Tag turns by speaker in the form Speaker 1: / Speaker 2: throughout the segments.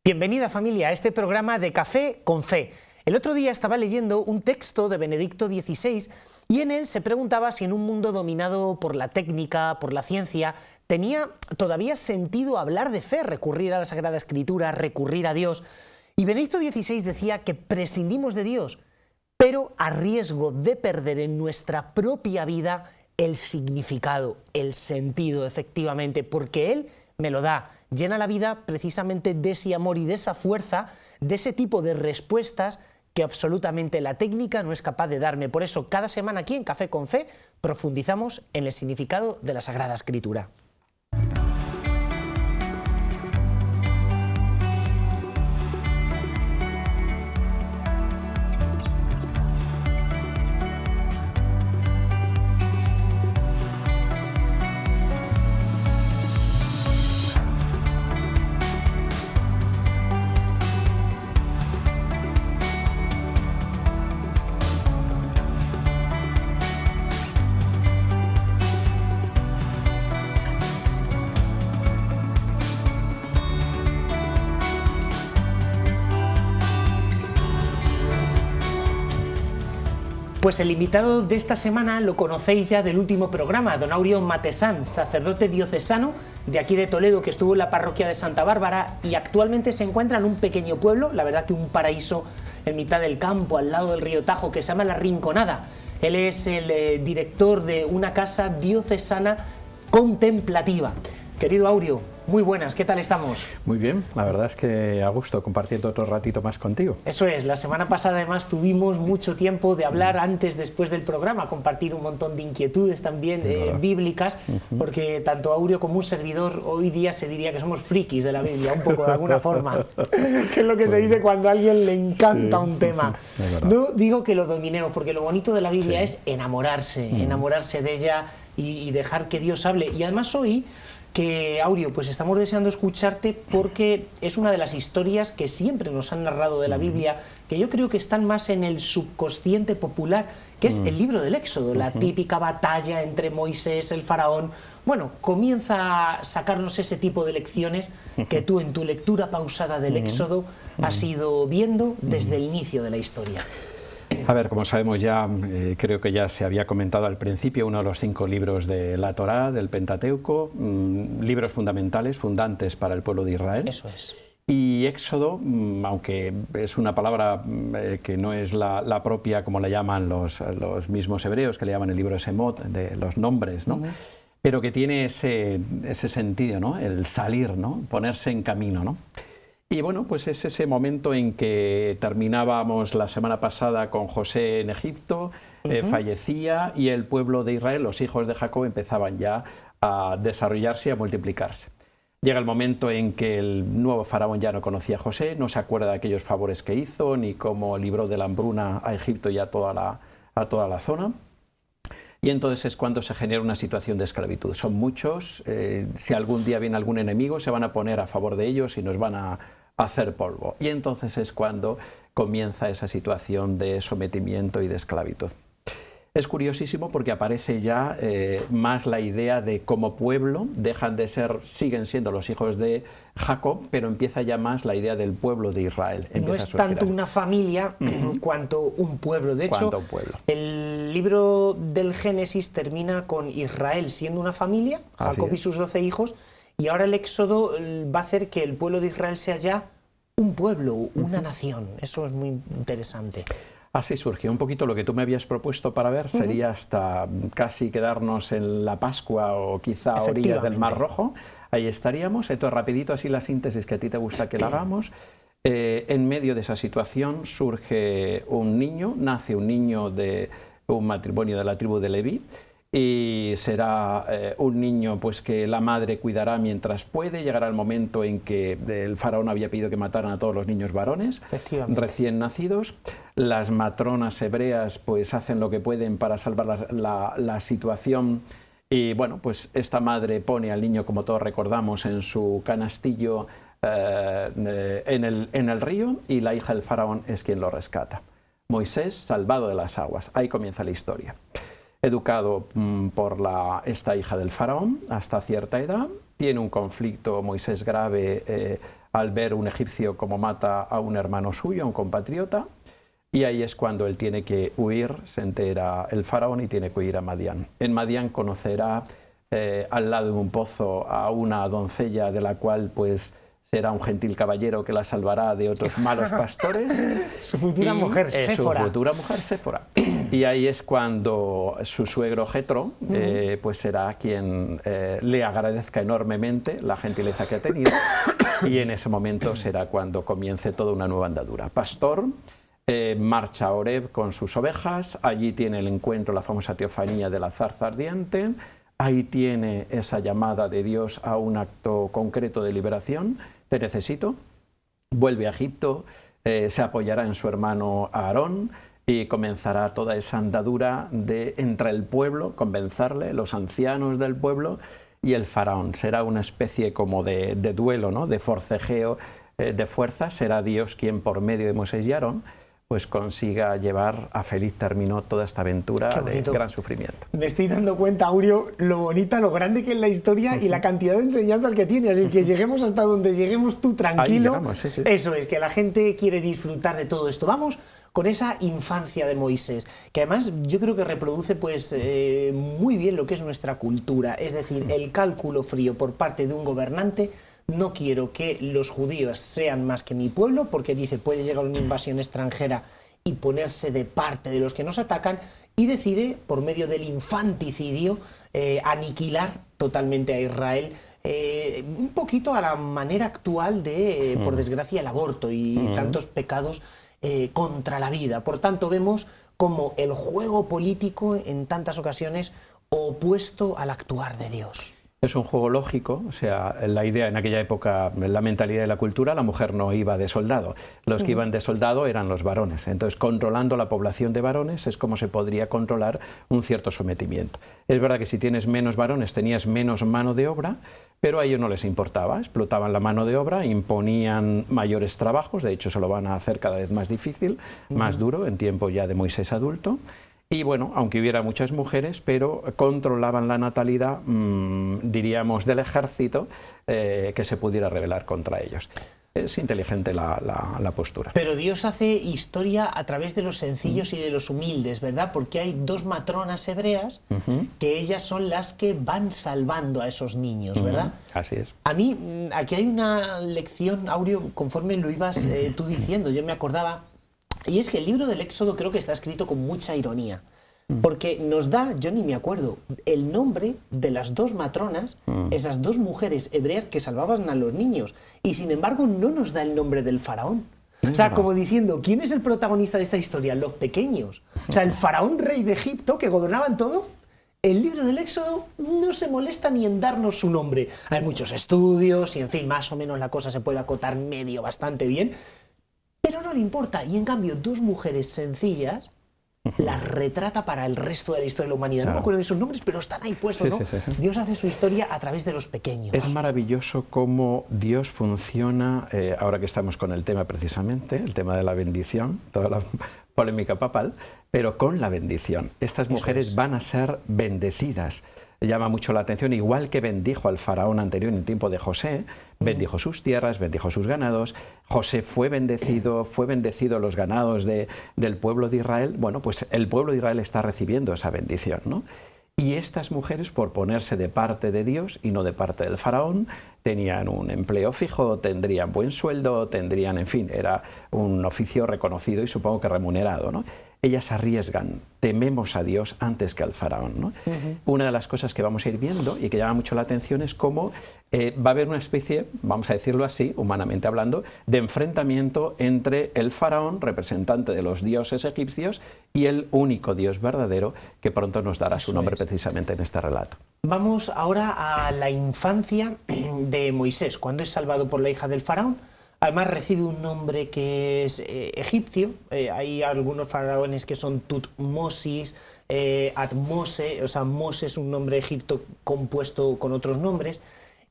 Speaker 1: Bienvenida familia a este programa de Café con Fe. El otro día estaba leyendo un texto de Benedicto XVI y en él se preguntaba si en un mundo dominado por la técnica, por la ciencia, tenía todavía sentido hablar de fe, recurrir a la Sagrada Escritura, recurrir a Dios. Y Benedicto XVI decía que prescindimos de Dios, pero a riesgo de perder en nuestra propia vida el significado, el sentido, efectivamente, porque Él me lo da, llena la vida precisamente de ese amor y de esa fuerza, de ese tipo de respuestas que absolutamente la técnica no es capaz de darme. Por eso, cada semana aquí en Café con Fe profundizamos en el significado de la Sagrada Escritura. Pues el invitado de esta semana lo conocéis ya del último programa, don Áureo Matesán, sacerdote diocesano de aquí de Toledo, que estuvo en la parroquia de Santa Bárbara y actualmente se encuentra en un pequeño pueblo, la verdad que un paraíso en mitad del campo, al lado del río Tajo, que se llama La Rinconada. Él es el director de una casa diocesana contemplativa. Querido Áureo, muy buenas, ¿qué tal estamos?
Speaker 2: Muy bien, la verdad es que a gusto compartiendo otro ratito más contigo.
Speaker 1: Eso es, la semana pasada además tuvimos mucho tiempo de hablar antes, después del programa, compartir un montón de inquietudes también bíblicas, porque tanto Áureo como un servidor hoy día se diría que somos frikis de la Biblia, un poco de alguna forma, que es lo que se dice cuando a alguien le encanta un tema. No digo que lo dominemos, porque lo bonito de la Biblia es enamorarse, enamorarse de ella y dejar que Dios hable. Y además hoy que, Áureo, pues estamos deseando escucharte porque es una de las historias que siempre nos han narrado de la Biblia, que yo creo que están más en el subconsciente popular, que es el libro del Éxodo, la típica batalla entre Moisés, el faraón. Bueno, comienza a sacarnos ese tipo de lecciones que tú en tu lectura pausada del Éxodo has ido viendo desde el inicio de la historia.
Speaker 2: A ver, como sabemos ya, creo que ya se había comentado al principio, uno de los 5 libros de la Torá, del Pentateuco, libros fundamentales, fundantes para el pueblo de Israel.
Speaker 1: Eso es.
Speaker 2: Y Éxodo, aunque es una palabra que no es la propia, como le llaman los mismos hebreos, que le llaman el libro de Semot, de los nombres, ¿no? Pero que tiene ese sentido, ¿no? El salir, ¿no? Ponerse en camino, ¿no? Y bueno, pues es ese momento en que terminábamos la semana pasada con José en Egipto, fallecía y el pueblo de Israel, los hijos de Jacob, empezaban ya a desarrollarse y a multiplicarse. Llega el momento en que el nuevo faraón ya no conocía a José, no se acuerda de aquellos favores que hizo, ni cómo libró de la hambruna a Egipto y a toda la zona. Y entonces es cuando se genera una situación de esclavitud. Son muchos, si algún día viene algún enemigo, se van a poner a favor de ellos y nos van a hacer polvo. Y entonces es cuando comienza esa situación de sometimiento y de esclavitud. Es curiosísimo porque aparece ya más la idea de como pueblo, dejan de ser, siguen siendo los hijos de Jacob, pero empieza ya más la idea del pueblo de Israel.
Speaker 1: No es tanto una familia cuanto un pueblo. De hecho, el libro del Génesis termina con Israel siendo una familia, Jacob y sus 12 hijos, y ahora el Éxodo va a hacer que el pueblo de Israel sea ya un pueblo, una nación. Eso es muy interesante.
Speaker 2: Así surgió un poquito lo que tú me habías propuesto para ver, sería hasta casi quedarnos en la Pascua o quizá a orillas del Mar Rojo, ahí estaríamos. Entonces rapidito así la síntesis que a ti te gusta que la hagamos. En medio de esa situación surge un niño, nace un niño de un matrimonio de la tribu de Leví, y será un niño pues que la madre cuidará mientras puede. Llegará el momento en que el faraón había pedido que mataran a todos los niños varones recién nacidos. Las matronas hebreas pues hacen lo que pueden para salvar la situación, y bueno, pues esta madre pone al niño, como todos recordamos, en su canastillo en el río, y la hija del faraón es quien lo rescata. Moisés salvado de las aguas. Ahí comienza la historia. Educado por esta hija del faraón hasta cierta edad, tiene un conflicto Moisés grave al ver un egipcio como mata a un hermano suyo, a un compatriota, y ahí es cuando él tiene que huir, se entera el faraón y tiene que huir a Madián. En Madián conocerá al lado de un pozo a una doncella de la cual pues será un gentil caballero que la salvará de otros malos pastores.
Speaker 1: Su futura mujer, Séfora.
Speaker 2: Su futura mujer, Séfora. Y ahí es cuando su suegro Jetro pues será quien le agradezca enormemente la gentileza que ha tenido, y en ese momento será cuando comience toda una nueva andadura. Pastor, marcha a Horeb con sus ovejas, allí tiene el encuentro, la famosa teofanía de la zarza ardiente, ahí tiene esa llamada de Dios a un acto concreto de liberación: te necesito. Vuelve a Egipto, se apoyará en su hermano Aarón y comenzará toda esa andadura entre el pueblo, convencerle, los ancianos del pueblo y el faraón. Será una especie como de duelo, ¿no?, de forcejeo de fuerzas. Será Dios quien, por medio de Moisés y Aarón, pues consiga llevar a feliz término toda esta aventura de gran sufrimiento.
Speaker 1: Me estoy dando cuenta, Aurio, lo bonita, lo grande que es la historia y la cantidad de enseñanzas que tiene. Así que lleguemos hasta donde lleguemos, tú tranquilo.
Speaker 2: Llegamos, sí.
Speaker 1: Eso es, que la gente quiere disfrutar de todo esto. Vamos con esa infancia de Moisés, que además yo creo que reproduce pues muy bien lo que es nuestra cultura. Es decir, el cálculo frío por parte de un gobernante. No quiero que los judíos sean más que mi pueblo, porque dice, puede llegar una invasión extranjera y ponerse de parte de los que nos atacan, y decide, por medio del infanticidio, aniquilar totalmente a Israel, un poquito a la manera actual de, por desgracia, el aborto y tantos pecados contra la vida. Por tanto, vemos como el juego político en tantas ocasiones opuesto al actuar de Dios.
Speaker 2: Es un juego lógico, o sea, la idea en aquella época, la mentalidad de la cultura, la mujer no iba de soldado. Los que iban de soldado eran los varones. Entonces, controlando la población de varones es como se podría controlar un cierto sometimiento. Es verdad que si tienes menos varones tenías menos mano de obra, pero a ellos no les importaba. Explotaban la mano de obra, imponían mayores trabajos, de hecho se lo van a hacer cada vez más difícil, más duro, en tiempo ya de Moisés adulto. Y bueno, aunque hubiera muchas mujeres, pero controlaban la natalidad, diríamos, del ejército que se pudiera rebelar contra ellos. Es inteligente la postura.
Speaker 1: Pero Dios hace historia a través de los sencillos y de los humildes, ¿verdad? Porque hay dos matronas hebreas que ellas son las que van salvando a esos niños, ¿verdad?
Speaker 2: Así es.
Speaker 1: A mí, aquí hay una lección, Aurio, conforme lo ibas tú diciendo, yo me acordaba. Y es que el libro del Éxodo creo que está escrito con mucha ironía, porque nos da, yo ni me acuerdo, el nombre de las dos matronas, esas dos mujeres hebreas que salvaban a los niños, y sin embargo no nos da el nombre del faraón. O sea, como diciendo, ¿quién es el protagonista de esta historia? Los pequeños. O sea, el faraón rey de Egipto, que gobernaban todo. El libro del Éxodo no se molesta ni en darnos su nombre. Hay muchos estudios y, en fin, más o menos la cosa se puede acotar medio bastante bien, pero no le importa. Y en cambio, dos mujeres sencillas las retrata para el resto de la historia de la humanidad. Claro. No me acuerdo de sus nombres, pero están ahí puestos, ¿no? Sí. Dios hace su historia a través de los pequeños.
Speaker 2: Es maravilloso cómo Dios funciona, ahora que estamos con el tema precisamente, el tema de la bendición, toda la polémica papal, pero con la bendición. Estas mujeres van a ser bendecidas. Llama mucho la atención, igual que bendijo al faraón anterior en el tiempo de José, bendijo sus tierras, bendijo sus ganados. José fue bendecido los ganados del pueblo de Israel. Bueno, pues el pueblo de Israel está recibiendo esa bendición, ¿no? Y estas mujeres, por ponerse de parte de Dios y no de parte del faraón, tenían un empleo fijo, tendrían buen sueldo, tendrían, en fin, era un oficio reconocido y supongo que remunerado, ¿no? Ellas arriesgan, tememos a Dios antes que al faraón, ¿no? Una de las cosas que vamos a ir viendo y que llama mucho la atención es cómo va a haber una especie, vamos a decirlo así, humanamente hablando, de enfrentamiento entre el faraón, representante de los dioses egipcios, y el único Dios verdadero, que pronto nos dará su nombre precisamente en este relato.
Speaker 1: Vamos ahora a la infancia de Moisés, cuando es salvado por la hija del faraón. Además recibe un nombre que es egipcio. Hay algunos faraones que son Tutmosis, Atmose, o sea, Mose es un nombre egipto compuesto con otros nombres.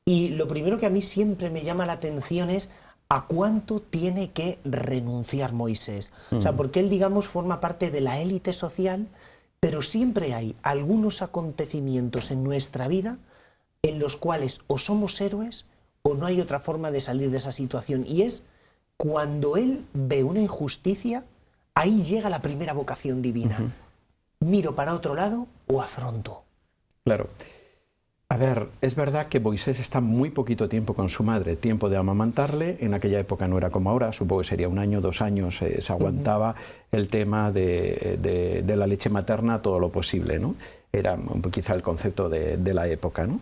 Speaker 1: Y lo primero que a mí siempre me llama la atención es a cuánto tiene que renunciar Moisés. O sea, porque él, digamos, forma parte de la élite social, pero siempre hay algunos acontecimientos en nuestra vida en los cuales o somos héroes o no hay otra forma de salir de esa situación, y es cuando él ve una injusticia, ahí llega la primera vocación divina. ¿Miro para otro lado o afronto?
Speaker 2: Claro. A ver, es verdad que Moisés está muy poquito tiempo con su madre, tiempo de amamantarle. En aquella época no era como ahora, supongo que sería 1 año, 2 años, se aguantaba el tema de la leche materna todo lo posible, ¿no? Era quizá el concepto de la época, ¿no?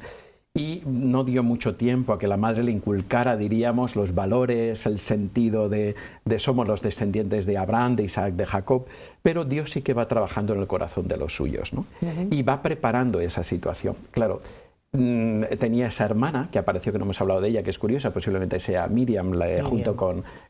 Speaker 2: Y no dio mucho tiempo a que la madre le inculcara, diríamos, los valores, el sentido de somos los descendientes de Abraham, de Isaac, de Jacob, pero Dios sí que va trabajando en el corazón de los suyos, ¿no? Y va preparando esa situación. Claro, tenía esa hermana, que apareció, que no hemos hablado de ella, que es curiosa, posiblemente sea Miriam, junto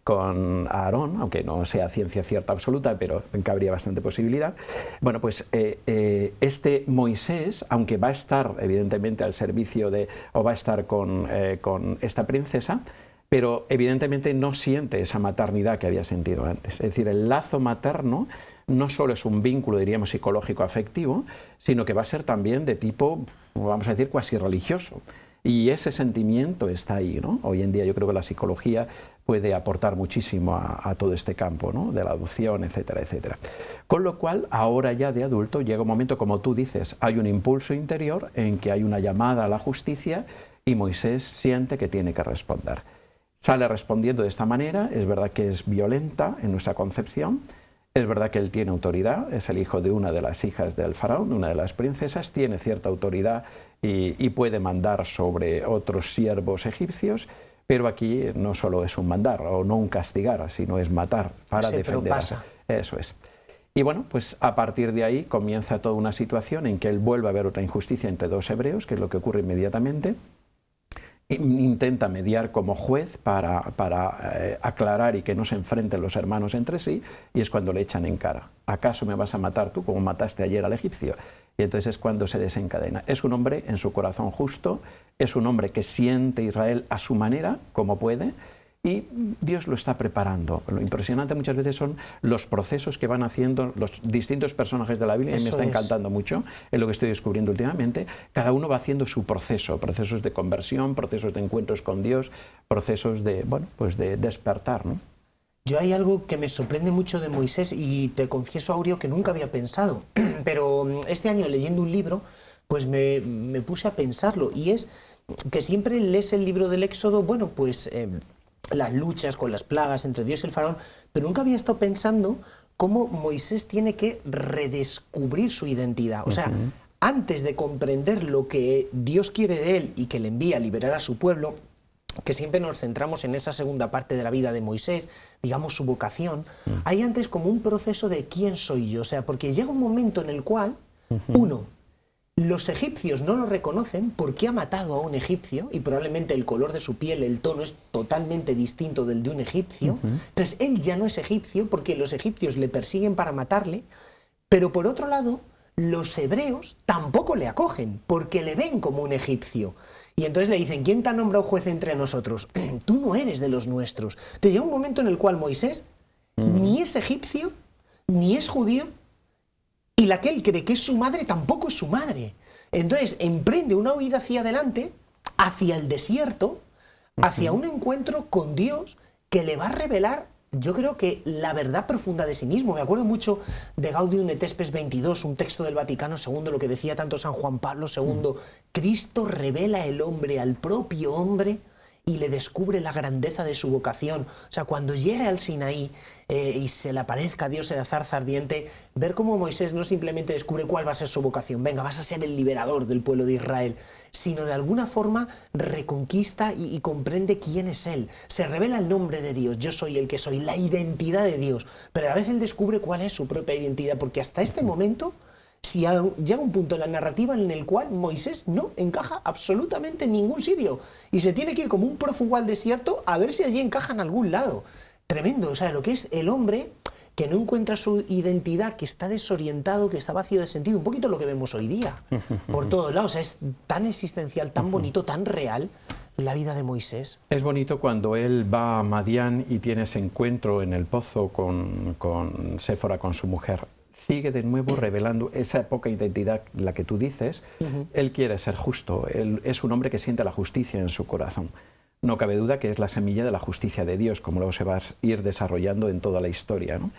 Speaker 2: con Aarón, aunque no sea ciencia cierta absoluta, pero cabría bastante posibilidad. Bueno, pues este Moisés, aunque va a estar evidentemente al servicio o va a estar con esta princesa, pero evidentemente no siente esa maternidad que había sentido antes. Es decir, el lazo materno no solo es un vínculo, diríamos, psicológico afectivo, sino que va a ser también de tipo, vamos a decir, cuasi religioso. Y ese sentimiento está ahí, ¿no? Hoy en día yo creo que la psicología puede aportar muchísimo a todo este campo, ¿no? De la adopción, etcétera, etcétera. Con lo cual, ahora ya de adulto, llega un momento, como tú dices, hay un impulso interior en que hay una llamada a la justicia y Moisés siente que tiene que responder. Sale respondiendo de esta manera, es verdad que es violenta en nuestra concepción. Es verdad que él tiene autoridad, es el hijo de una de las hijas del faraón, de una de las princesas, tiene cierta autoridad y puede mandar sobre otros siervos egipcios, pero aquí no solo es un mandar o no un castigar, sino es matar para defender. Eso es. Y bueno, pues a partir de ahí comienza toda una situación en que él vuelve a ver otra injusticia entre 2 hebreos, que es lo que ocurre inmediatamente. Intenta mediar como juez para aclarar y que no se enfrenten los hermanos entre sí, y es cuando le echan en cara: ¿acaso me vas a matar tú como mataste ayer al egipcio? Y entonces es cuando se desencadena. Es un hombre en su corazón justo, es un hombre que siente Israel a su manera, como puede, y Dios lo está preparando. Lo impresionante muchas veces son los procesos que van haciendo los distintos personajes de la Biblia, y me está encantando mucho, es lo que estoy descubriendo últimamente. Cada uno va haciendo su proceso, procesos de conversión, procesos de encuentros con Dios, procesos de, bueno, pues de despertar, ¿no?
Speaker 1: Yo hay algo que me sorprende mucho de Moisés, y te confieso, Aureo, que nunca había pensado, pero este año leyendo un libro, pues me puse a pensarlo, y es que siempre lees el libro del Éxodo, bueno, pues las luchas con las plagas entre Dios y el faraón, pero nunca había estado pensando cómo Moisés tiene que redescubrir su identidad. O sea, antes de comprender lo que Dios quiere de él y que le envía a liberar a su pueblo, que siempre nos centramos en esa segunda parte de la vida de Moisés, digamos su vocación, hay antes como un proceso de quién soy yo. O sea, porque llega un momento en el cual, uno, los egipcios no lo reconocen porque ha matado a un egipcio, y probablemente el color de su piel, el tono es totalmente distinto del de un egipcio. Entonces él ya no es egipcio porque los egipcios le persiguen para matarle, pero por otro lado los hebreos tampoco le acogen porque le ven como un egipcio. Y entonces le dicen: ¿quién te ha nombrado juez entre nosotros? Tú no eres de los nuestros. Entonces llega un momento en el cual Moisés ni es egipcio, ni es judío, y la que él cree que es su madre tampoco es su madre. Entonces emprende una huida hacia adelante, hacia el desierto, hacia un encuentro con Dios que le va a revelar, yo creo que la verdad profunda de sí mismo. Me acuerdo mucho de Gaudium et Spes 22, un texto del Vaticano II, lo que decía tanto San Juan Pablo II: Cristo revela el hombre al propio hombre y le descubre la grandeza de su vocación. O sea, cuando llegue al Sinaí y se le aparezca a Dios en la zarza ardiente, ver cómo Moisés no simplemente descubre cuál va a ser su vocación, venga, vas a ser el liberador del pueblo de Israel, sino de alguna forma reconquista y comprende quién es él. Se revela el nombre de Dios: yo soy el que soy, la identidad de Dios, pero a la vez él descubre cuál es su propia identidad, porque hasta este momento llega un punto en la narrativa en el cual Moisés no encaja absolutamente en ningún sitio y se tiene que ir como un prófugo al desierto a ver si allí encaja en algún lado. Tremendo. O sea, lo que es el hombre que no encuentra su identidad, que está desorientado, que está vacío de sentido, un poquito lo que vemos hoy día por todos lados. O sea, es tan existencial, tan bonito, tan real la vida de Moisés.
Speaker 2: Es bonito cuando él va a Madián y tiene ese encuentro en el pozo con Séfora, con su mujer. Sigue de nuevo revelando esa poca identidad, la que tú dices. Él quiere ser justo, él es un hombre que siente la justicia en su corazón. no cabe duda que es la semilla de la justicia de Dios, como luego se va a ir desarrollando en toda la historia, ¿no?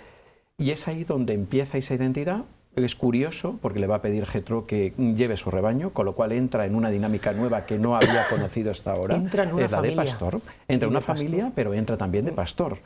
Speaker 2: Y es ahí donde empieza esa identidad. Es curioso porque le va a pedir Jetro que lleve su rebaño, con lo cual entra en una dinámica nueva que no había conocido hasta ahora.
Speaker 1: Entra en una familia.
Speaker 2: De pastor. Entra en una familia, pero entra también de pastor,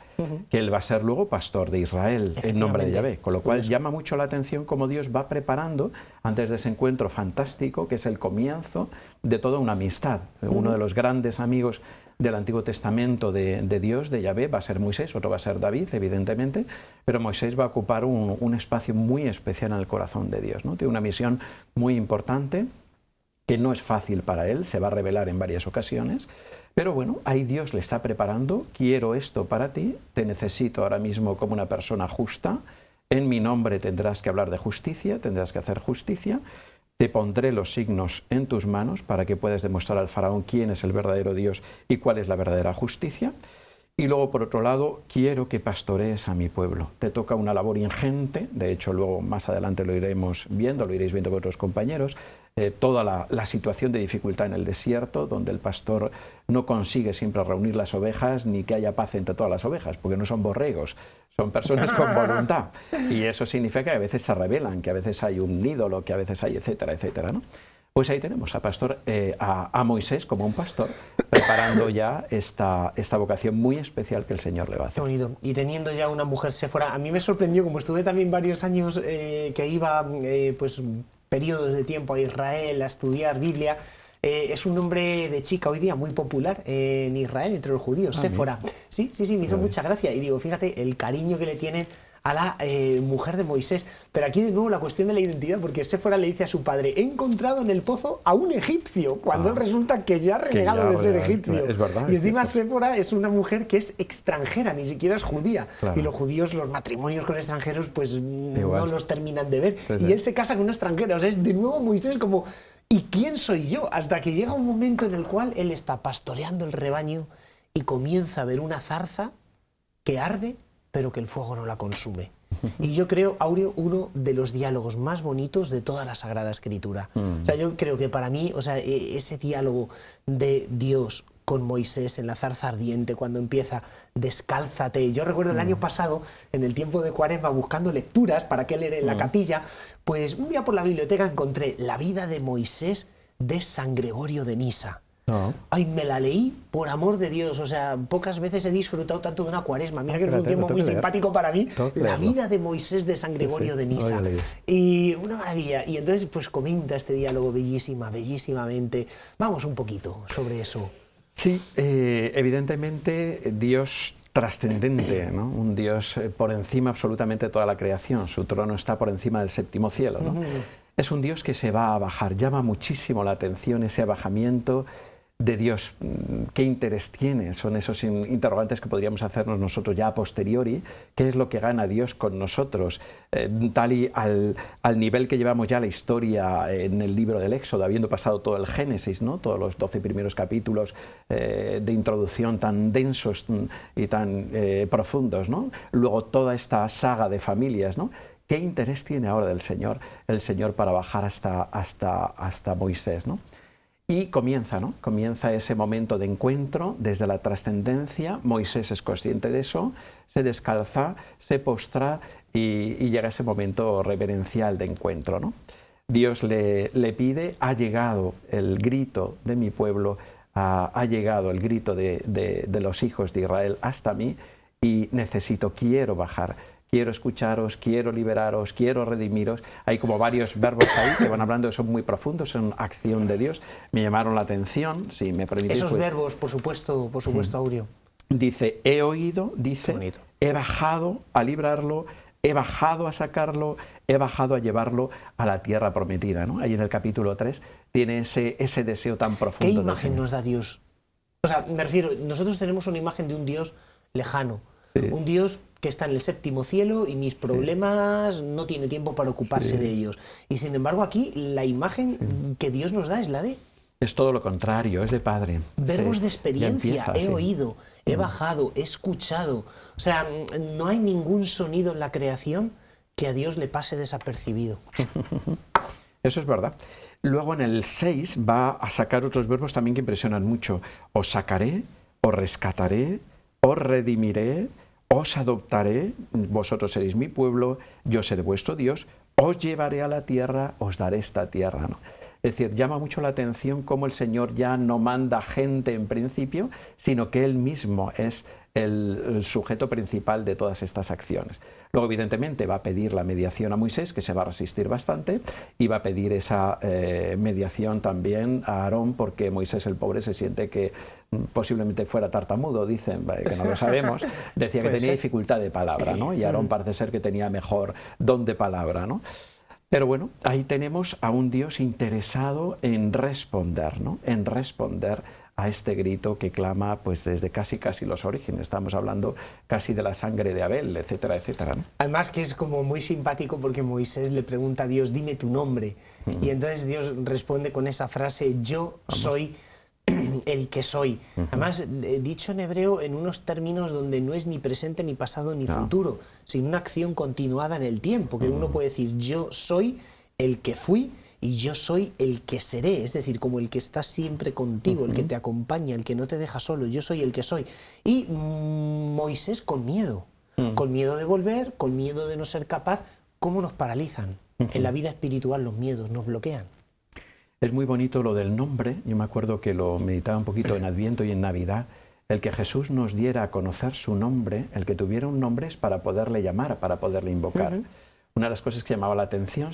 Speaker 2: que él va a ser luego pastor de Israel, en nombre de Yahvé. Con lo cual llama mucho la atención cómo Dios va preparando, antes de ese encuentro fantástico, que es el comienzo de toda una amistad. Uno de los grandes amigos del Antiguo Testamento de Dios, de Yahvé, va a ser Moisés, otro va a ser David, evidentemente, pero Moisés va a ocupar un espacio muy especial en el corazón de Dios, ¿no? Tiene una misión muy importante, que no es fácil para él, se va a revelar en varias ocasiones, pero bueno, ahí Dios le está preparando, quiero esto para ti, te necesito ahora mismo como una persona justa, en mi nombre tendrás que hablar de justicia, tendrás que hacer justicia, te pondré los signos en tus manos para que puedas demostrar al faraón quién es el verdadero Dios y cuál es la verdadera justicia. Y luego, por otro lado, quiero que pastorees a mi pueblo. Te toca una labor ingente, de hecho luego más adelante lo iremos viendo, lo iréis viendo con otros compañeros, toda la situación de dificultad en el desierto, donde el pastor no consigue siempre reunir las ovejas ni que haya paz entre todas las ovejas, porque no son borregos, son personas con voluntad. Y eso significa que a veces se rebelan, que a veces hay un ídolo, que a veces hay etcétera, etcétera, ¿no? Pues ahí tenemos a Moisés como un pastor, preparando ya esta vocación muy especial que el Señor le va a hacer.
Speaker 1: Qué bonito. Y teniendo ya una mujer Séfora, a mí me sorprendió, como estuve también varios años que iba pues periodos de tiempo a Israel a estudiar Biblia, es un nombre de chica hoy día muy popular en Israel, entre los judíos, Séfora. Sí, me hizo mucha gracia. Y digo, fíjate, el cariño que le tienen a la mujer de Moisés. Pero aquí de nuevo la cuestión de la identidad, porque Séfora le dice a su padre, he encontrado en el pozo a un egipcio, cuando él resulta que ya ha renegado de ser egipcio.
Speaker 2: Es verdad,
Speaker 1: y encima Séfora es una mujer que es extranjera, ni siquiera es judía.
Speaker 2: Claro.
Speaker 1: Y los judíos, los matrimonios con extranjeros, pues
Speaker 2: igual
Speaker 1: no los terminan de ver.
Speaker 2: Sí.
Speaker 1: Y él se casa con una extranjera. O sea, es de nuevo Moisés como, ¿y quién soy yo? Hasta que llega un momento en el cual él está pastoreando el rebaño y comienza a ver una zarza que arde, pero que el fuego no la consume. Y yo creo, Aureo, uno de los diálogos más bonitos de toda la Sagrada Escritura. O sea, yo creo que para mí, o sea, ese diálogo de Dios con Moisés en la zarza ardiente, cuando empieza, descálzate. Yo recuerdo el año pasado, en el tiempo de Cuaresma, buscando lecturas para que leer en la capilla, pues un día por la biblioteca encontré La vida de Moisés de San Gregorio de Nisa. Ay, me la leí por amor de Dios, o sea, pocas veces he disfrutado tanto de una Cuaresma. Mira que no es un tiempo muy simpático para mí. La vida de Moisés de San Gregorio de Nisa. Y una maravilla. Y entonces, pues comenta este diálogo bellísimamente. Vamos un poquito sobre eso.
Speaker 2: Sí, evidentemente Dios trascendente, ¿no? Un Dios por encima absolutamente de toda la creación. Su trono está por encima del séptimo cielo, ¿no? Es un Dios que se va a bajar. Llama muchísimo la atención ese abajamiento de Dios. ¿Qué interés tiene? Son esos interrogantes que podríamos hacernos nosotros ya a posteriori. ¿Qué es lo que gana Dios con nosotros? Tal y al nivel que llevamos ya la historia en el libro del Éxodo, habiendo pasado todo el Génesis, ¿no? Todos los 12 primeros capítulos de introducción tan densos y tan profundos, ¿no? Luego toda esta saga de familias, ¿no? ¿Qué interés tiene ahora el Señor para bajar hasta Moisés, ¿no? Y comienza, ¿no? Comienza ese momento de encuentro desde la trascendencia. Moisés es consciente de eso, se descalza, se postra y llega ese momento reverencial de encuentro, ¿no? Dios le pide, ha llegado el grito de mi pueblo, ha llegado el grito de los hijos de Israel hasta mí y quiero bajar. Quiero escucharos, quiero liberaros, quiero redimiros. Hay como varios verbos ahí que van hablando que son muy profundos, son acción de Dios. Me llamaron la atención, si me permitís.
Speaker 1: Esos verbos, por supuesto, Aureo.
Speaker 2: Dice, he oído, dice, he bajado a librarlo, he bajado a sacarlo, he bajado a llevarlo a la tierra prometida, ¿no? Ahí en el capítulo 3 tiene ese deseo tan profundo.
Speaker 1: ¿Qué imagen nos da Dios? O sea, me refiero, nosotros tenemos una imagen de un Dios lejano, un Dios que está en el séptimo cielo y mis problemas no tiene tiempo para ocuparse de ellos. Y sin embargo aquí la imagen que Dios nos da es la de...
Speaker 2: Es todo lo contrario, es de Padre.
Speaker 1: Verbos de experiencia, he oído, he bajado, he escuchado. O sea, no hay ningún sonido en la creación que a Dios le pase desapercibido.
Speaker 2: Eso es verdad. Luego en el 6 va a sacar otros verbos también que impresionan mucho. Os sacaré, os rescataré, os redimiré, os adoptaré, vosotros seréis mi pueblo, yo seré vuestro Dios, os llevaré a la tierra, os daré esta tierra, ¿no? Es decir, llama mucho la atención cómo el Señor ya no manda gente en principio, sino que Él mismo es el sujeto principal de todas estas acciones. Luego, evidentemente, va a pedir la mediación a Moisés, que se va a resistir bastante, y va a pedir esa mediación también a Aarón, porque Moisés, el pobre, se siente que posiblemente fuera tartamudo, dicen, que no lo sabemos, decía que tenía dificultad de palabra, ¿no? Y Aarón parece ser que tenía mejor don de palabra, ¿no? Pero bueno, ahí tenemos a un Dios interesado en responder, ¿no? En responder a este grito que clama pues desde casi los orígenes. Estamos hablando casi de la sangre de Abel, etcétera, etcétera, ¿no?
Speaker 1: Además que es como muy simpático porque Moisés le pregunta a Dios, dime tu nombre. Y entonces Dios responde con esa frase, yo soy el que soy. Además, dicho en hebreo en unos términos donde no es ni presente, ni pasado, ni futuro, sino una acción continuada en el tiempo, que uno puede decir, yo soy el que fui, y yo soy el que seré, es decir, como el que está siempre contigo, el que te acompaña, el que no te deja solo, yo soy el que soy. Y Moisés con miedo de volver, con miedo de no ser capaz, ¿cómo nos paralizan? En la vida espiritual los miedos nos bloquean.
Speaker 2: Es muy bonito lo del nombre, yo me acuerdo que lo meditaba un poquito en Adviento y en Navidad, el que Jesús nos diera a conocer su nombre, el que tuviera un nombre es para poderle llamar, para poderle invocar. Una de las cosas que llamaba la atención,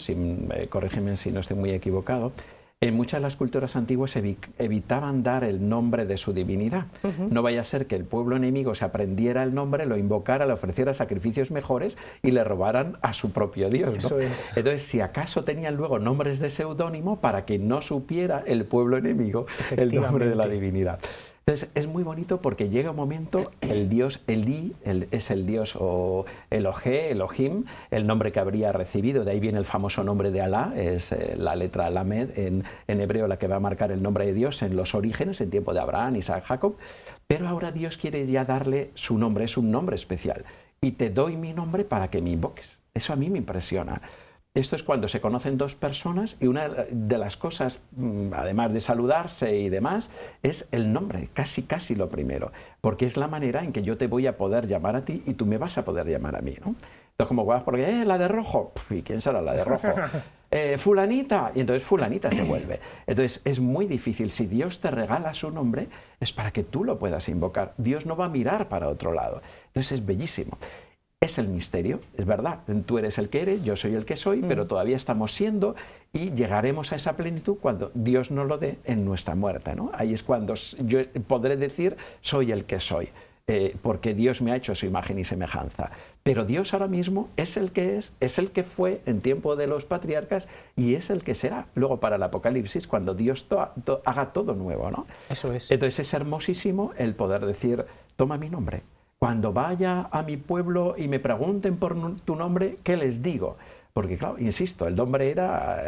Speaker 2: corrígeme si no estoy muy equivocado, en muchas de las culturas antiguas evitaban dar el nombre de su divinidad. No vaya a ser que el pueblo enemigo se aprendiera el nombre, lo invocara, le ofreciera sacrificios mejores y le robaran a su propio Dios, ¿no?
Speaker 1: Eso es.
Speaker 2: Entonces, si acaso tenían luego nombres de seudónimo para que no supiera el pueblo enemigo el nombre de la divinidad. Entonces, es muy bonito porque llega un momento, el dios Elí, es el dios o Elohim, el nombre que habría recibido, de ahí viene el famoso nombre de Alá, es la letra Lamed en hebreo la que va a marcar el nombre de Dios en los orígenes, en tiempo de Abraham, Isaac, Jacob, pero ahora Dios quiere ya darle su nombre, es un nombre especial, y te doy mi nombre para que me invoques. Eso a mí me impresiona. Esto es cuando se conocen dos personas y una de las cosas, además de saludarse y demás, es el nombre, casi lo primero, porque es la manera en que yo te voy a poder llamar a ti y tú me vas a poder llamar a mí, ¿no? Entonces, como vas porque, la de rojo, ¿y quién será la de rojo? Fulanita, y entonces fulanita se vuelve. Entonces, es muy difícil. Si Dios te regala su nombre, es para que tú lo puedas invocar. Dios no va a mirar para otro lado. Entonces, es bellísimo. Es el misterio, es verdad, tú eres el que eres, yo soy el que soy, pero todavía estamos siendo y llegaremos a esa plenitud cuando Dios nos lo dé en nuestra muerte, ¿no? Ahí es cuando yo podré decir, soy el que soy, porque Dios me ha hecho a su imagen y semejanza. Pero Dios ahora mismo es el que es el que fue en tiempo de los patriarcas y es el que será luego para el Apocalipsis, cuando Dios haga todo nuevo, ¿no?
Speaker 1: Eso es.
Speaker 2: Entonces es hermosísimo el poder decir, toma mi nombre. Cuando vaya a mi pueblo y me pregunten por tu nombre, ¿qué les digo? Porque, claro, insisto, el nombre era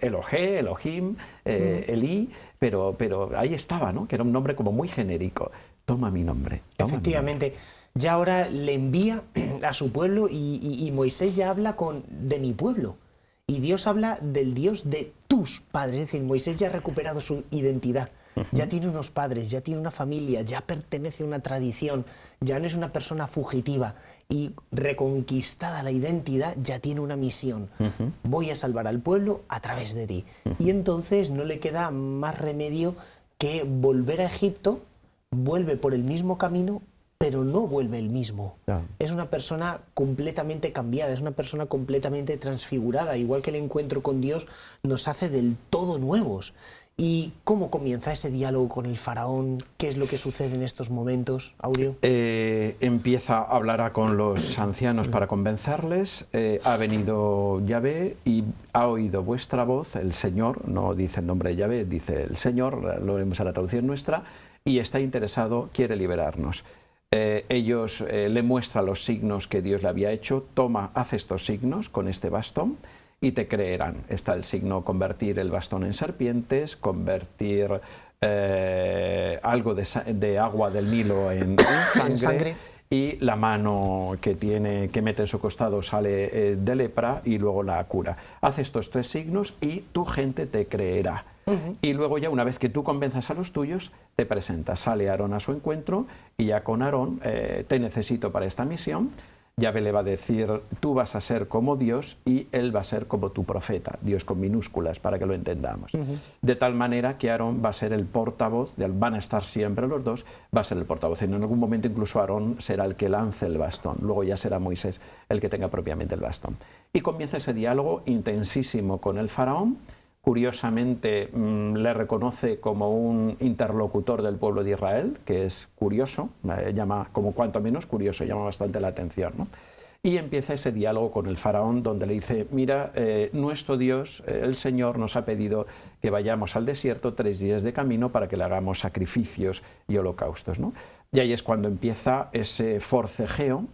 Speaker 2: Elohim, Elí, pero ahí estaba, ¿no? Que era un nombre como muy genérico. Toma mi nombre.
Speaker 1: Efectivamente.
Speaker 2: Mi nombre.
Speaker 1: Ya ahora le envía a su pueblo y Moisés ya habla de mi pueblo. Y Dios habla del Dios de tus padres. Es decir, Moisés ya ha recuperado su identidad. Ya tiene unos padres, ya tiene una familia, ya pertenece a una tradición, ya no es una persona fugitiva y reconquistada la identidad, ya tiene una misión. Voy a salvar al pueblo a través de ti. Y entonces no le queda más remedio que volver a Egipto, vuelve por el mismo camino, pero no vuelve el mismo. Es una persona completamente cambiada, es una persona completamente transfigurada, igual que el encuentro con Dios nos hace del todo nuevos. ¿Y cómo comienza ese diálogo con el faraón? ¿Qué es lo que sucede en estos momentos, Aureo?
Speaker 2: Empieza a hablar con los ancianos para convencerles. Ha venido Yahvé y ha oído vuestra voz, el Señor, no dice el nombre de Yahvé, dice el Señor, lo vemos a la traducción nuestra, y está interesado, quiere liberarnos. Ellos le muestran los signos que Dios le había hecho, haz estos signos con este bastón, y te creerán. Está el signo convertir el bastón en serpientes, convertir algo de agua del Nilo en sangre, y la mano que mete en su costado sale de lepra y luego la cura. Haz estos tres signos y tu gente te creerá. Y luego ya una vez que tú convenzas a los tuyos, te presentas, sale Aarón a su encuentro y ya con Aarón, te necesito para esta misión. Yahvé le va a decir, tú vas a ser como Dios y él va a ser como tu profeta, Dios con minúsculas, para que lo entendamos. De tal manera que Aarón va a ser el portavoz, van a estar siempre los dos, va a ser el portavoz. En algún momento incluso Aarón será el que lance el bastón, luego ya será Moisés el que tenga propiamente el bastón. Y comienza ese diálogo intensísimo con el faraón. Curiosamente le reconoce como un interlocutor del pueblo de Israel, que es curioso, llama como cuanto menos curioso, llama bastante la atención, ¿no? Y empieza ese diálogo con el faraón donde le dice, mira, nuestro Dios, el Señor, nos ha pedido que vayamos al desierto 3 días de camino para que le hagamos sacrificios y holocaustos, ¿no? Y ahí es cuando empieza ese forcejeo,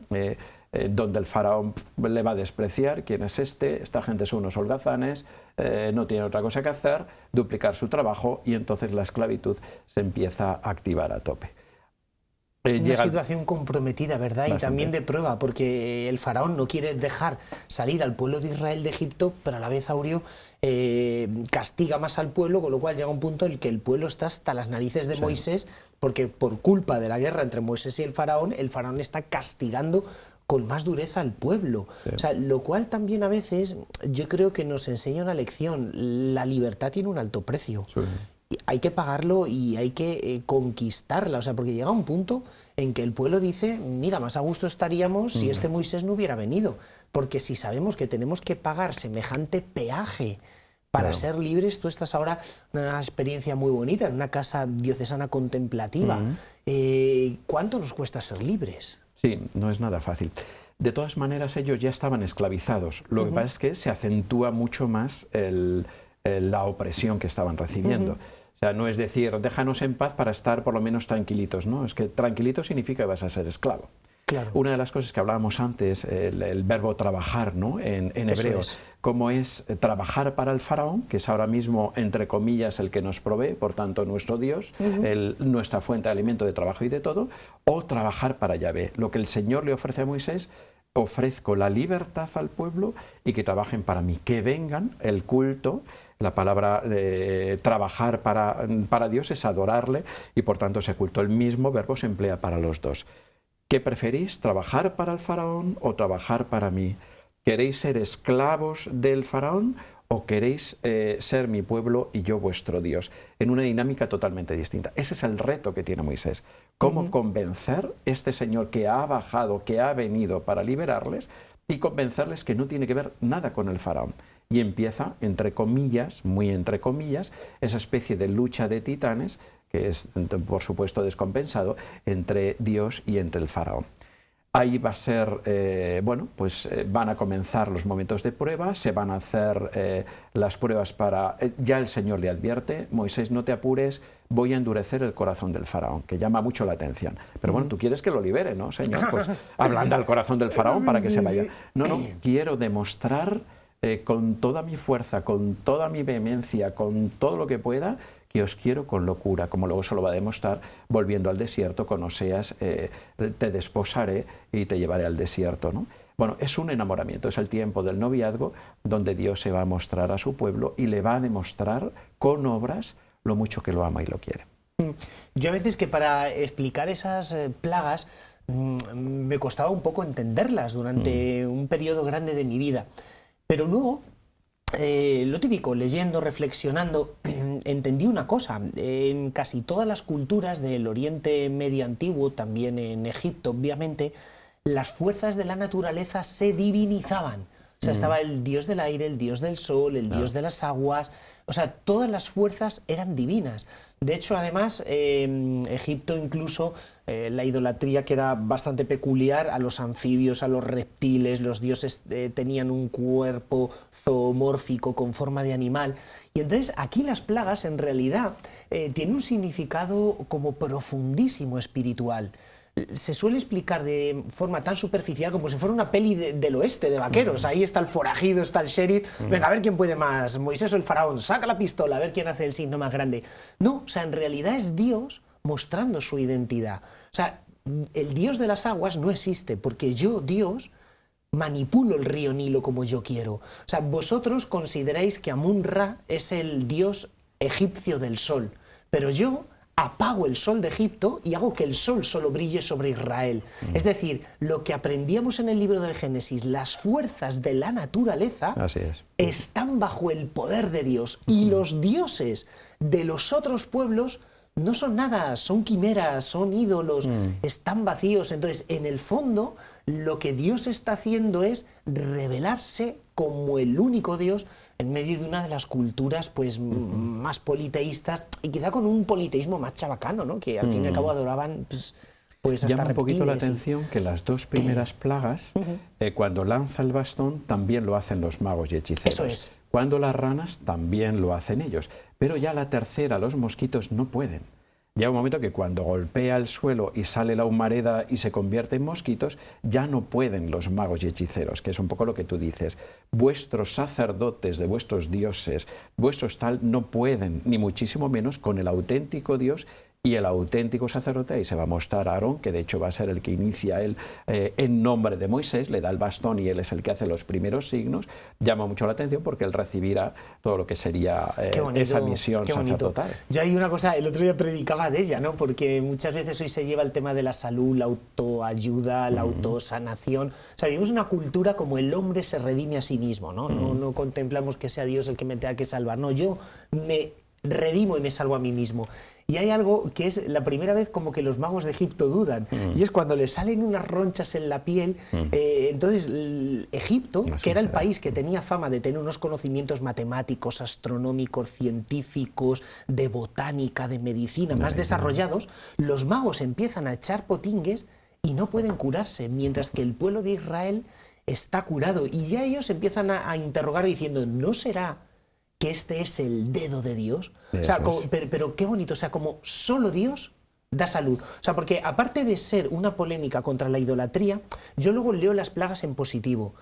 Speaker 2: donde el faraón le va a despreciar, ¿quién es este? Esta gente son unos holgazanes, no tiene otra cosa que hacer, duplicar su trabajo, y entonces la esclavitud se empieza a activar a tope.
Speaker 1: Una situación comprometida, ¿verdad? Bastante. Y también de prueba, porque el faraón no quiere dejar salir al pueblo de Israel de Egipto, pero a la vez Aureo castiga más al pueblo, con lo cual llega un punto en el que el pueblo está hasta las narices de Moisés, porque por culpa de la guerra entre Moisés y el faraón está castigando con más dureza al pueblo. O sea, lo cual también a veces yo creo que nos enseña una lección. La libertad tiene un alto precio. Hay que pagarlo y hay que conquistarla, o sea, porque llega un punto en que el pueblo dice, mira, más a gusto estaríamos si este Moisés no hubiera venido, porque si sabemos que tenemos que pagar semejante peaje para ser libres, tú estás ahora en una experiencia muy bonita, en una casa diocesana contemplativa. ¿Cuánto nos cuesta ser libres?
Speaker 2: Sí, no es nada fácil. De todas maneras, ellos ya estaban esclavizados. Lo que pasa es que se acentúa mucho más la opresión que estaban recibiendo. O sea, no es decir, déjanos en paz para estar por lo menos tranquilitos, ¿no? Es que tranquilito significa que vas a ser esclavo.
Speaker 1: Claro.
Speaker 2: Una de las cosas que hablábamos antes, el verbo trabajar, ¿no? En hebreo, cómo es trabajar para el faraón, que es ahora mismo, entre comillas, el que nos provee, por tanto, nuestro Dios, nuestra fuente de alimento, de trabajo y de todo, o trabajar para Yahvé. Lo que el Señor le ofrece a Moisés, ofrezco la libertad al pueblo y que trabajen para mí, que vengan, el culto, la palabra trabajar para Dios es adorarle, y por tanto ese culto, el mismo verbo se emplea para los dos. ¿Qué preferís, trabajar para el faraón o trabajar para mí? ¿Queréis ser esclavos del faraón o queréis ser mi pueblo y yo vuestro Dios? En una dinámica totalmente distinta. Ese es el reto que tiene Moisés. ¿Cómo convencer a este Señor que ha bajado, que ha venido para liberarles, y convencerles que no tiene que ver nada con el faraón? Y empieza, entre comillas, muy entre comillas, esa especie de lucha de titanes, que es, por supuesto, descompensado, entre Dios y entre el faraón. Ahí va a ser, van a comenzar los momentos de prueba, se van a hacer las pruebas para... ya el Señor le advierte, Moisés, no te apures, voy a endurecer el corazón del faraón, que llama mucho la atención. Pero bueno, tú quieres que lo libere, ¿no, Señor? Pues ablanda el corazón del faraón para que se vaya. No, quiero demostrar con toda mi fuerza, con toda mi vehemencia, con todo lo que pueda, que os quiero con locura, como luego se lo va a demostrar volviendo al desierto con Oseas, te desposaré y te llevaré al desierto, ¿no? Bueno, es un enamoramiento, es el tiempo del noviazgo donde Dios se va a mostrar a su pueblo y le va a demostrar con obras lo mucho que lo ama y lo quiere.
Speaker 1: Yo a veces que para explicar esas plagas me costaba un poco entenderlas durante un periodo grande de mi vida, pero luego... lo típico, leyendo, reflexionando, entendí una cosa. En casi todas las culturas del Oriente Medio Antiguo, también en Egipto, obviamente, las fuerzas de la naturaleza se divinizaban. O sea, estaba el dios del aire, el dios del sol, el dios de las aguas. O sea, todas las fuerzas eran divinas. De hecho, además, Egipto incluso, la idolatría que era bastante peculiar, a los anfibios, a los reptiles, los dioses tenían un cuerpo zoomórfico con forma de animal. Y entonces aquí las plagas en realidad tienen un significado como profundísimo espiritual. Se suele explicar de forma tan superficial como si fuera una peli del oeste, de vaqueros. Ahí está el forajido, está el sheriff. Venga, a ver quién puede más, Moisés o el faraón. Saca la pistola, a ver quién hace el signo más grande. No, o sea, en realidad es Dios mostrando su identidad. O sea, el Dios de las aguas no existe, porque yo, Dios, manipulo el río Nilo como yo quiero. O sea, vosotros consideráis que Amón-Ra es el Dios egipcio del sol, pero yo apago el sol de Egipto y hago que el sol solo brille sobre Israel. Es decir, lo que aprendíamos en el libro del Génesis, las fuerzas de la naturaleza están bajo el poder de Dios, y los dioses de los otros pueblos no son nada, son quimeras, son ídolos, están vacíos. Entonces, en el fondo, lo que Dios está haciendo es revelarse como el único Dios en medio de una de las culturas pues más politeístas, y quizá con un politeísmo más chabacano, ¿no? Que al fin y al cabo adoraban pues hasta
Speaker 2: llama un poquito la
Speaker 1: reptiles.
Speaker 2: atención que las dos primeras plagas, cuando lanza el bastón, también lo hacen los magos y hechiceros.
Speaker 1: Eso es.
Speaker 2: Cuando las ranas, también lo hacen ellos. Pero ya la tercera, los mosquitos, no pueden. Llega un momento que cuando golpea el suelo y sale la humareda y se convierte en mosquitos, ya no pueden los magos y hechiceros, que es un poco lo que tú dices. Vuestros sacerdotes de vuestros dioses, vuestros tal, no pueden, ni muchísimo menos con el auténtico Dios y el auténtico sacerdote. Ahí se va a mostrar a Aarón, que de hecho va a ser el que inicia él en nombre de Moisés, le da el bastón y él es el que hace los primeros signos. Llama mucho la atención porque él recibirá todo lo que sería esa misión sacerdotal.
Speaker 1: Yo hay una cosa, el otro día predicaba de ella, ¿no? Porque muchas veces hoy se lleva el tema de la salud, la autoayuda, la autosanación. O sea, vivimos una cultura como el hombre se redime a sí mismo, ¿no? No contemplamos que sea Dios el que me tenga que salvar. No, yo me redimo y me salvo a mí mismo. Y hay algo que es la primera vez como que los magos de Egipto dudan, y es cuando les salen unas ronchas en la piel. Entonces Egipto, que era el país que tenía fama de tener unos conocimientos matemáticos, astronómicos, científicos, de botánica, de medicina más desarrollados, los magos empiezan a echar potingues y no pueden curarse, mientras que el pueblo de Israel está curado. Y ya ellos empiezan a interrogar diciendo, ¿no será que este es el dedo de Dios? O sea, pero qué bonito, o sea, como solo Dios da salud. O sea, porque aparte de ser una polémica contra la idolatría, yo luego leo las plagas en positivo.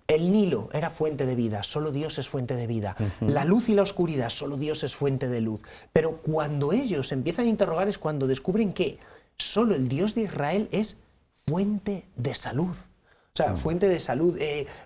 Speaker 1: El Nilo era fuente de vida, solo Dios es fuente de vida. La luz y la oscuridad, solo Dios es fuente de luz. Pero cuando ellos empiezan a interrogar es cuando descubren que solo el Dios de Israel es fuente de salud. O sea, fuente de salud,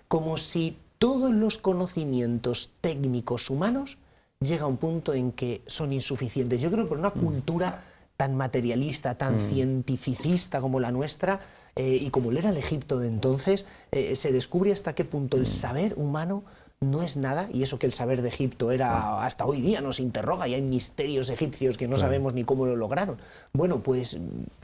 Speaker 1: como si todos los conocimientos técnicos humanos llega a un punto en que son insuficientes. Yo creo que por una cultura tan materialista, tan cientificista como la nuestra, y como lo era el Egipto de entonces, se descubre hasta qué punto el saber humano no es nada, y eso que el saber de Egipto era hasta hoy día nos interroga, y hay misterios egipcios que no sabemos ni cómo lo lograron. Bueno, pues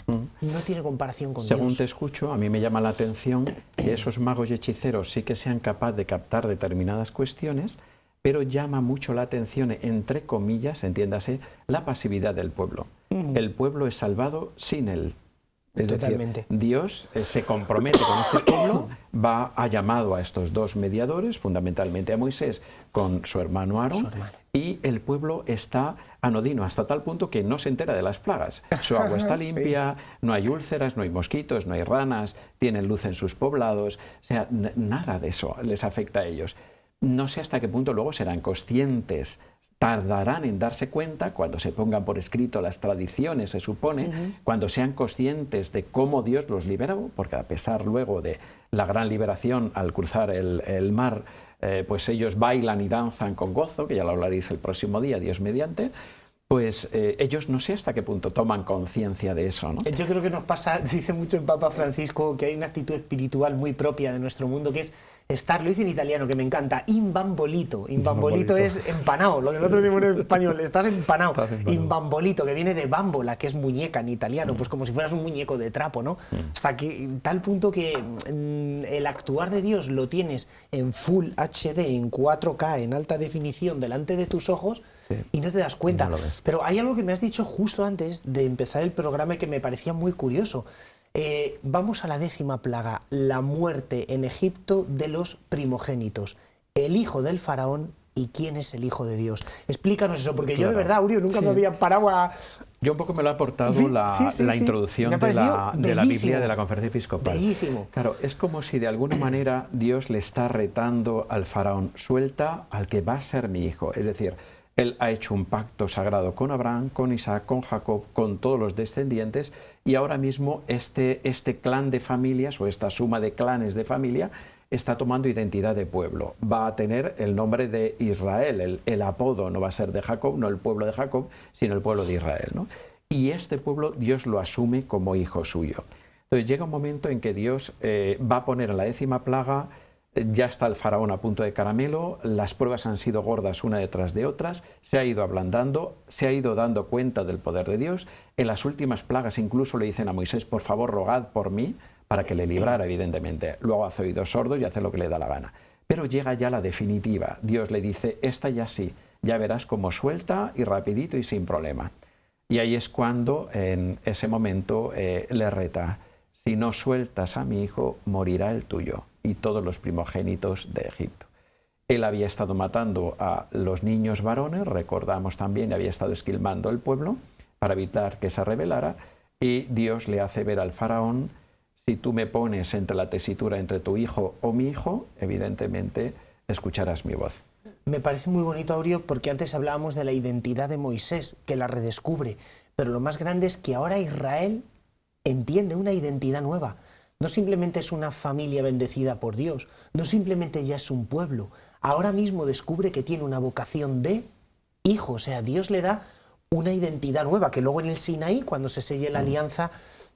Speaker 1: no tiene comparación con
Speaker 2: Según
Speaker 1: Dios.
Speaker 2: te escucho, a mí me llama la atención que esos magos y hechiceros sí que sean capaces de captar determinadas cuestiones, pero llama mucho la atención, entre comillas, entiéndase, la pasividad del pueblo. El pueblo es salvado sin él. Es
Speaker 1: Totalmente.
Speaker 2: decir, Dios se compromete con este pueblo, ha llamado a estos dos mediadores, fundamentalmente a Moisés con su hermano Aarón, y el pueblo está anodino hasta tal punto que no se entera de las plagas. Su agua está limpia, no hay úlceras, no hay mosquitos, no hay ranas, tienen luz en sus poblados, o sea, nada de eso les afecta a ellos. No sé hasta qué punto luego serán conscientes, tardarán en darse cuenta cuando se pongan por escrito las tradiciones, se supone, cuando sean conscientes de cómo Dios los liberó, porque a pesar luego de la gran liberación al cruzar el mar, pues ellos bailan y danzan con gozo, que ya lo hablaréis el próximo día, Dios mediante. Pues ellos no sé hasta qué punto toman conciencia de eso, ¿no?
Speaker 1: Yo creo que nos pasa, dice mucho el Papa Francisco, que hay una actitud espiritual muy propia de nuestro mundo, que es estar, lo dice en italiano, que me encanta, imbambolito. Imbambolito es empanado, lo que nosotros decimos en español, estás empanado. Imbambolito, que viene de bambola, que es muñeca en italiano, pues como si fueras un muñeco de trapo, ¿no? Hasta que tal punto que el actuar de Dios lo tienes en Full HD, en 4K, en alta definición, delante de tus ojos, y no te das cuenta. No. Pero hay algo que me has dicho justo antes de empezar el programa que me parecía muy curioso. Vamos a la 10ª plaga, la muerte en Egipto de los primogénitos. El hijo del faraón y quién es el hijo de Dios. Explícanos eso, porque yo de verdad, Aurio, nunca me había parado a...
Speaker 2: Yo un poco me lo ha aportado la introducción de la Biblia de la Conferencia Episcopal.
Speaker 1: Bellísimo.
Speaker 2: Claro, es como si de alguna manera Dios le está retando al faraón, suelta al que va a ser mi hijo. Es decir, él ha hecho un pacto sagrado con Abraham, con Isaac, con Jacob, con todos los descendientes, y ahora mismo este clan de familias o esta suma de clanes de familia está tomando identidad de pueblo. Va a tener el nombre de Israel, el apodo no va a ser de Jacob, no el pueblo de Jacob, sino el pueblo de Israel, ¿no? Y este pueblo Dios lo asume como hijo suyo. Entonces llega un momento en que Dios va a poner en la 10ª plaga, ya está el faraón a punto de caramelo, las pruebas han sido gordas una detrás de otras, se ha ido ablandando, se ha ido dando cuenta del poder de Dios. En las últimas plagas incluso le dicen a Moisés, por favor, rogad por mí, para que le librara, evidentemente. Luego hace oídos sordos y hace lo que le da la gana. Pero llega ya la definitiva. Dios le dice, esta ya sí, ya verás cómo suelta y rapidito y sin problema. Y ahí es cuando, en ese momento, le reta, si no sueltas a mi hijo, morirá el tuyo y todos los primogénitos de Egipto. Él había estado matando a los niños varones, recordamos también, había estado esquilmando el pueblo para evitar que se rebelara, y Dios le hace ver al faraón, si tú me pones entre la tesitura entre tu hijo o mi hijo, evidentemente escucharás mi voz.
Speaker 1: Me parece muy bonito, Aurio, porque antes hablábamos de la identidad de Moisés, que la redescubre, pero lo más grande es que ahora Israel entiende una identidad nueva. No simplemente es una familia bendecida por Dios, no simplemente ya es un pueblo, ahora mismo descubre que tiene una vocación de hijo, o sea, Dios le da una identidad nueva, que luego en el Sinaí, cuando se selle la alianza,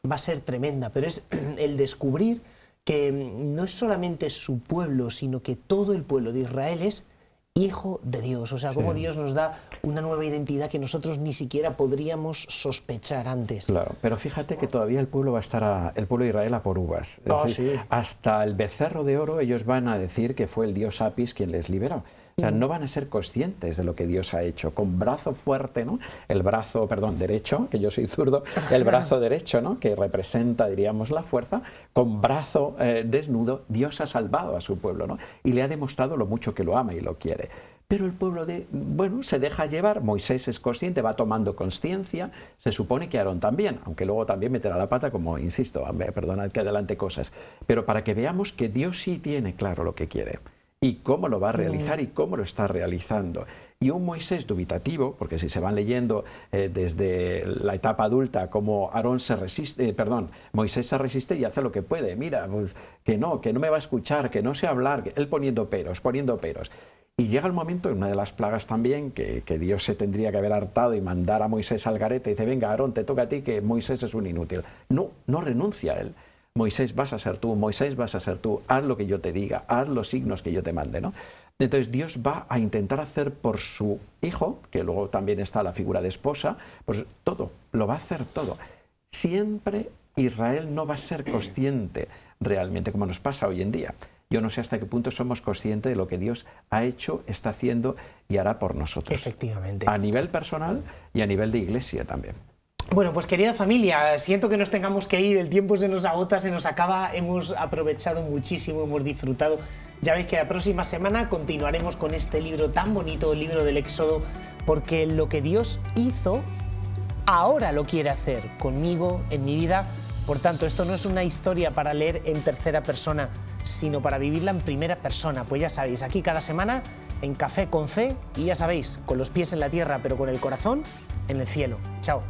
Speaker 1: va a ser tremenda, pero es el descubrir que no es solamente su pueblo, sino que todo el pueblo de Israel es hijo de Dios, o sea, como Dios nos da una nueva identidad que nosotros ni siquiera podríamos sospechar antes.
Speaker 2: Claro, pero fíjate que todavía el pueblo va a estar, el pueblo de Israel a por uvas. Es decir, sí. Hasta el becerro de oro ellos van a decir que fue el dios Apis quien les liberó. O sea, no van a ser conscientes de lo que Dios ha hecho. Con brazo fuerte, ¿no? El brazo, perdón, derecho, que yo soy zurdo, el brazo derecho, ¿no? Que representa, diríamos, la fuerza, con brazo desnudo, Dios ha salvado a su pueblo, ¿no? Y le ha demostrado lo mucho que lo ama y lo quiere. Pero el pueblo se deja llevar, Moisés es consciente, va tomando consciencia, se supone que Aarón también, aunque luego también meterá la pata, como insisto, perdonad que adelante cosas, pero para que veamos que Dios sí tiene claro lo que quiere y cómo lo va a realizar y cómo lo está realizando. Y un Moisés dubitativo, porque si se van leyendo desde la etapa adulta cómo Moisés se resiste y hace lo que puede, mira, pues, que no me va a escuchar, que no sé hablar, él poniendo peros. Y llega el momento, en una de las plagas también, que Dios se tendría que haber hartado y mandar a Moisés al garete y dice, venga, Aarón, te toca a ti, que Moisés es un inútil. No renuncia a él. Moisés, vas a ser tú, Moisés, vas a ser tú, haz lo que yo te diga, haz los signos que yo te mande, ¿no? Entonces Dios va a intentar hacer por su hijo, que luego también está la figura de esposa, pues todo, lo va a hacer todo. Siempre Israel no va a ser consciente realmente, como nos pasa hoy en día. Yo no sé hasta qué punto somos conscientes de lo que Dios ha hecho, está haciendo y hará por nosotros.
Speaker 1: Efectivamente.
Speaker 2: A nivel personal y a nivel de iglesia también.
Speaker 1: Bueno, pues querida familia, siento que nos tengamos que ir, el tiempo se nos agota, se nos acaba, hemos aprovechado muchísimo, hemos disfrutado. Ya veis que la próxima semana continuaremos con este libro tan bonito, el libro del Éxodo, porque lo que Dios hizo, ahora lo quiere hacer conmigo, en mi vida. Por tanto, esto no es una historia para leer en tercera persona, sino para vivirla en primera persona. Pues ya sabéis, aquí cada semana en Café con Fe, y ya sabéis, con los pies en la tierra, pero con el corazón en el cielo. Chao.